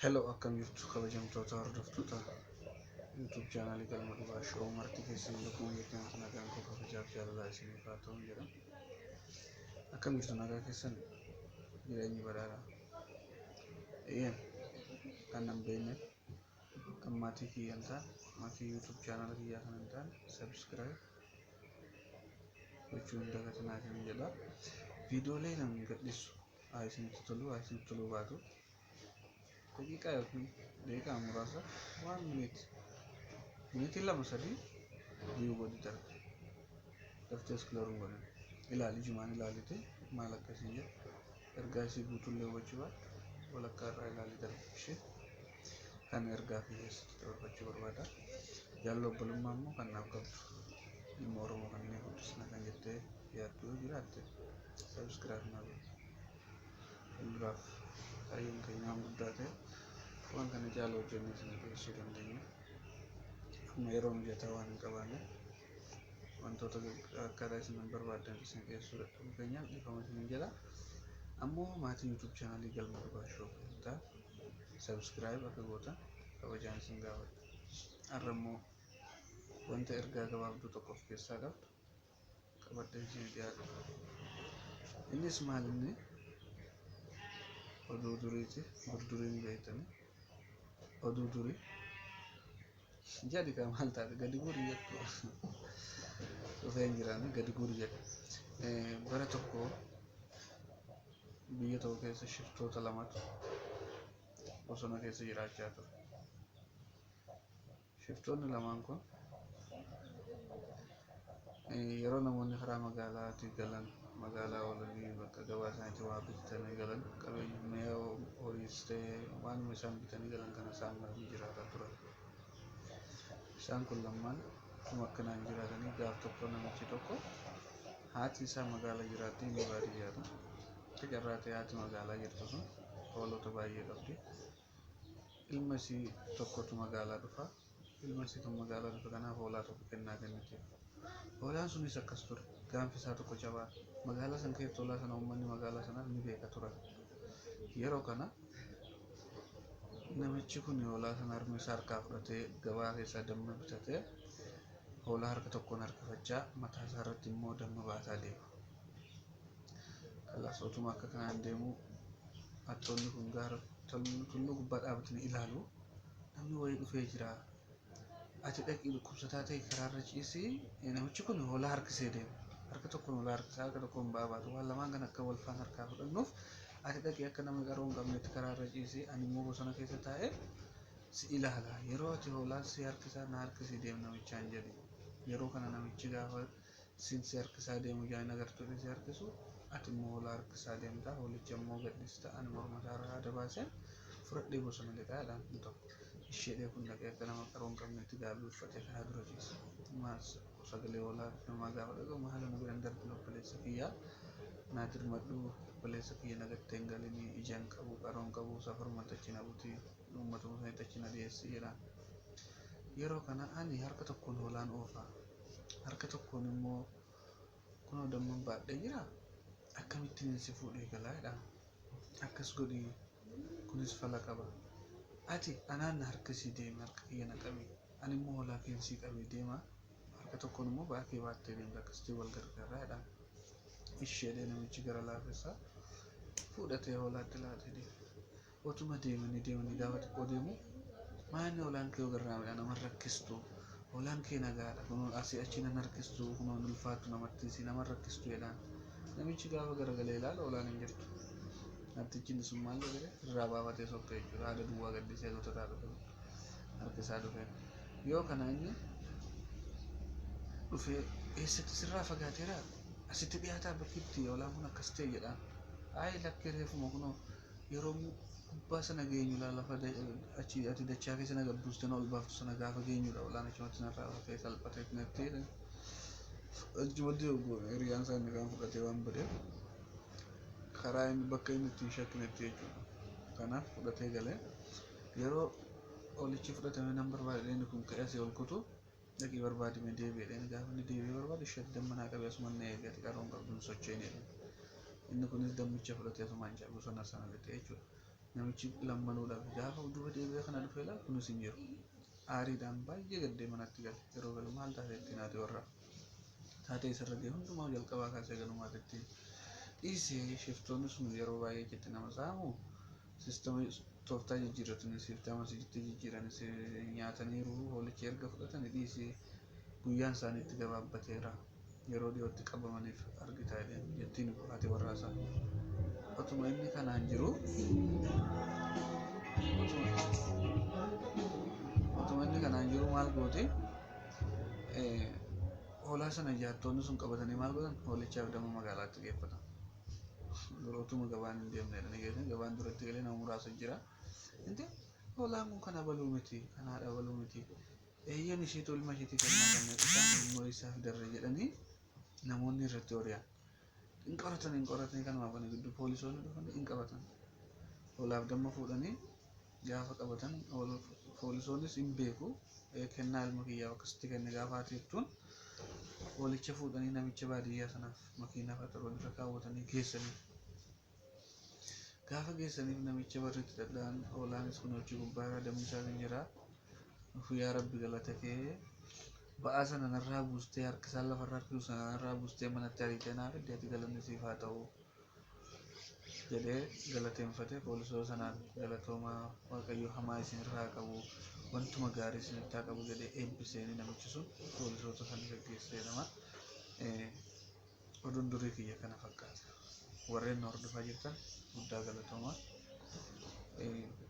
Hello, akkam jirtu kabajamtoota hordoftoota YouTube chaanaalii Galma Dhugaa Shoo marti keessan bakkuma beektan nagaan koo kabajaaf jaalalaa isiniif haa ta'u jedha. Akkam jirtu nagaa keessan jireenyi badhaadha. Kan nan beekne kan maatii kiyyan ta'an maatii YouTube chaanaala kiyyaa kanan ta'an subscribe gochuun dagatinaa kan jedha. Viidiyoolee nan gadhiisu haa isinitti tolu baatu. Daqiiqaa yookiin daqiiqaa muraasa waan miniitii lama sadii viyuu godhi darbe daftee iskilooruun godhan ilaali jumaan ilaalite maal akkasii jedhu ergaa isii guutuullee hubachuu baadhu walakkaa irraa ilaali darbe ishee kan ergaa fi keessatti dabarfachuu barbaada. Jaalala obbolummaa immoo kan naaf qabdu ilma Oromoo kan inni guddisna kan jettee yaaddu yoo jiraatte subscribe naa godhi. Fuulduraaf kaayyoon keenyaan guddaa ta'e waan kana jaalala hojjennee isin dhiyeessuu dandeenya. Amma yeroo mijataa waan hin qabaanne wantoota akkaataa isin barbaadan isin dhiyeessuu dadhabuu keenyaan dhiifama isin jedha. Ammoo maatii YouTube chaanaalii Galma Dhugaa Shoo kan ta'an subscribe akka gootan kabajaan isin gaafadha. Har'a immoo wanta ergaa gabaabduu tokko of keessaa qabdu qabadhee isin dhiyaadha. Innis maal inni oduu duriiti duriin beektanii oduu durii jadi kan maal taate gadi guuri jettu dhufee hin jiraanne gadi guuri jedhe. Bara tokko biyya tokko keessa shiftoota lamatu bosona keessa jiraachaa ture. Shiftoonni lamaan kun yeroo namoonni karaa magaalaatii galan magaalaa oolanii bakka gabaa isaaniitti waa bitatanii galan qabeenya mi'a horiis ta'ee waanuma isaan bitanii galan kana isaan maranii jiraataa turan. Isaan kun lamaan akkuma akkanaan jiraatanii gaaf tokko namichi tokko haati isaa magaalaa jiraatti inni baadiyyaadha. Carraa ta'e haati magaalaa jirtu sun hoolota baay'ee qabdi. Ilma isii tokkotu magaalaa dhufa. Ilma isii kan magaalaa dhufa kanaaf hoolaa tokko kennaa kennitiif. Hoolaan sunis akkas ture. Gaanfi isaa tokko jabaa. Magaalaa san keessatti hoolaa sana uummanni magaalaa sanaa ni beeka turan. Yeroo kana namichi kun hoolaa sana harmi isaa harkaa fudhatee gabaa keessaa damma bitatee hoolaa harka tokkoon harkifachaa mataa isaa irratti immoo damma baataa deema. Kalas otuma akka kanaan deemu hattoonni kun gaara tulluu gubbaa dhaabatanii ilaalu namni wayii dhufee jira. Ati dhaqii dhukkubsataa ta'e karaarra ciisii namichi kun hoolaa harkisee deema. Harka tokkoon hoolaa harkisaa harka tokkoon ba'aa baatu waan lamaan kan akka wal faana harkaa fudhannuuf ati dhaqii akka nama qaroo hin qabnetti karaarra ciisii ani immoo bosona keessa taa'ee si ilaala. Yeroo ati hoolaa si harkisaa na harkisii deemu namichaan jedhi. Yeroo kana namichi gaafa si harkisaa deemu jaani agartuudha si harkisu ati immoo hoolaa harkisaa deemta hoolicha immoo gadhiista ani morma isaa irraa adda baaseen fudhadhee bosona lixaadhaan ni tokko. Ishee kun dhaqee akka nama qaroo hin qabnetti gaabii uffatee karaa dura ciisa. Maas sagalee hoolaa namaa gaafa dhagahu haala na biran darbu obboleessa kiyyaa naa dirmadhu obboleessa kiyya nagattee hin galinii ijaan qabu qaroo hin qabu safaruma tachina butii uummatuma sana tachina dhiyeessi jedhaan. Yeroo kana ani harka tokkoon hoolaan oofaa harka tokkoon immoo kunoo damman baadhee jira akkamittiin si fuudhee galaa jedhaan. Akkas godhii kunis fala qaba. Ati anaan na harkisii deeme harka kiyya na qabi ani immoo hoolaa keensii qabee deema harka tokkoon immoo baakee baattee deemta akkasitti wal gargaaraa jedhaan. Isheedhee namichi gara laafessaa fuudhatee hoolaatti laatee deema. Otuma deemanii gaafa xiqqoo deemu maanni hoolaan kee ogarraa nama rakkistu hoolaan kee nagaadha kunuun asii achi nan harkistu kunuun ulfaatu namatti si nama rakkistu jedhaan. Namichi gaafa garagalee ilaala hoolaan hin jirtu. Natichi sun maal jedhe irraa baafatee sokka jechuudha haada duwwaa gaddisee goota ta'a dhufe harkisaa dhufe. Yoo kana inni dhufee eessatti sirraa fagaateera asitti dhiyaataa bakkitti hoolaan kun akkas ta'e jedhaan. Ayi lakkee reefuma kunoo yeroo gubbaa sana geenyu lafa achi ati dachaa keessa na gabbuustee ol baaftu sana gaafa geenyudha hoolaan achumatti narraa hafee salphatee natti achumatti hiriyaan isaa inni kan fudhatee waan badeef karaa inni bakka inni ittiin shakkinetti jechuudha. Kanaaf fudhatee galee yeroo olichi fudhatamee nan barbaade inni kun ka'ee asii ol kutu dhaqii barbaadime deebi'edha. Gaafa inni deebi'ee barbaade ishee damma naa qabee asuma na eegate qaroon qabduun socho'inedha. Inni kunis dammicha fudhatee asumaan bosona sana lixee jechuudha. namichi lammanuudhaaf gaafa duuba deebi'ee kana dhufee laal kunis hin jiru. Aariidhaan baay'ee gaddee manatti gale yeroo galu maal taateetti naati warra taatee isarra ga'e hundumaa jalqabaa kaasee galumaatitti dhiisee shiftoonni sun yeroo baay'ee jetti nama saamu siistamii tooftaa jijjiirratanii siiftaama sijitti jijjiiranis nyaataniiru hoolichi erga fudhatanii dhiisee guyyaan isaaniitti gabaabbateera yeroo dhiyootti qabamaniif argitaa jettiin haati warraasaa. Otuma inni kanaan jiru maal goote hoolaa sana jaartoonni sun qabatanii maal godhan hoolichaaf dama magaalaatti geeffatan. Otuma gabaan hin deemnedha ni geessan gabaan duratti galee nama muraasa jira. Inti hoolaan kun kana baluu miti kanaadha baluu miti eeyyan isheetu ilma isheetii kennaa kanneen isaan ilmoo isaaf darre jedhanii namoonni irratti horiyaan. Hin qoratanii kanumaaf kana gidduu poolisoonni dhufanii hin qabatan. Hoolaaf damma fuudhanii gaafa qabatan poolisoonis hin beeku kennaa ilma kiyyaaf akkasitti kenne gaafa haatiiftuun hoolicha fuudhanii namicha baadiyyaa sanaaf makiinaa faxaroon irra kaawwatanii geessanii. Gaafa geessaniif namicha barriitti dadhaan hoolaanis kun hojii gubbaa irraa dammi isaa kan jira. Yaa Rabbi galata kee ba'aa sana narraa buustee harka isaan lafarraa harkisuu sana narraa buustee manatti ariitee naaf iddoo ati galanni siif haa ta'u jedhee galateeffatee poolisoo sanaan galatoomaa waaqayyo hamaa isin irraa qabu wantuma gaarii isinitti haa qabu jedhee eebbiseen namichi sun poolisoota sana gaggeessee nama oduun durii kiyya kana fakkaata. Warreen na hordofaa jirtan guddaa galatoomaa.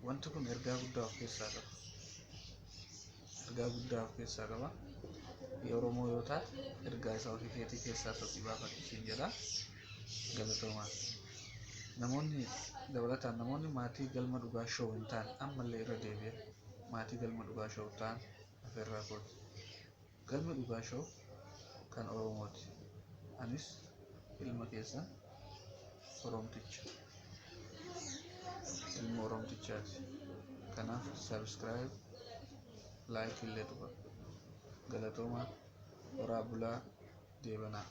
Wanti kun ergaa guddaa of keessaa qaba. Ergaa guddaa of keessaa qaba. Oromoo yoo taate ergaa isaa ofii keetii keessaa sochii baafachisiin jedha galatoomaa. Namoonni dabalataan namoonni maatii galma dhugaa shoo hin taane ammallee irra deebi'e maatii galma dhugaa shoo ta'an afeerraa kooti. Galma dhugaa shoo kan Oromooti. Anis ilma keessan Oromticha. Ilma Oromtichaati. Kanaaf subscribe like illee dhufa. Galatoomaa horaa bulaa deebanaa.